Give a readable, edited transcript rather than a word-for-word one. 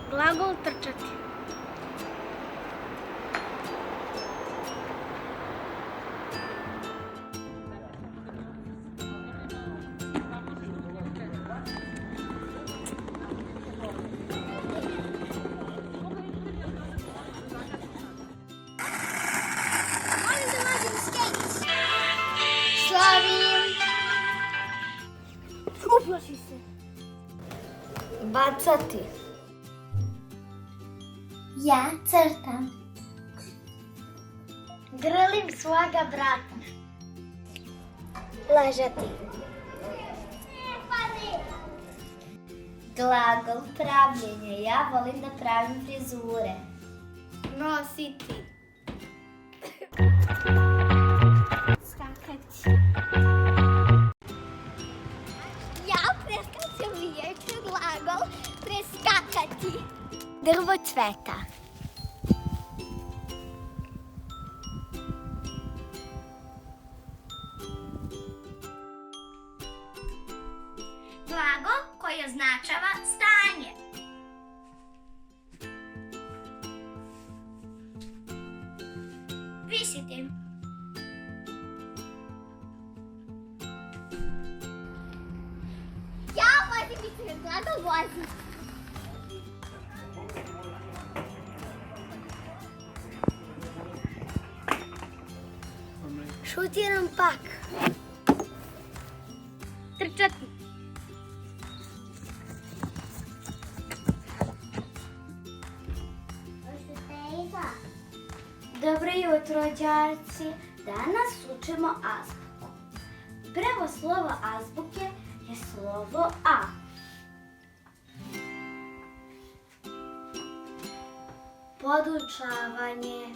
Glagol trčati. Slavim. Uplaši se. Bacati. Ja crtam. Grlim svoga brata. Ležati. Glagol pravljenja. Ja volim da pravim frizure. Nositi. Skakati. Ja preskačem riječ, glagol preskakati. Drvo cveta. Glagol koji označava stanje. Visiti. Ja vozim bicikl, glagol vozi. Šutiram pak. Trčati. Dobro jutro, đaci. Danas učimo azbuku. Prvo slovo azbuke je slovo A. Podučavanje.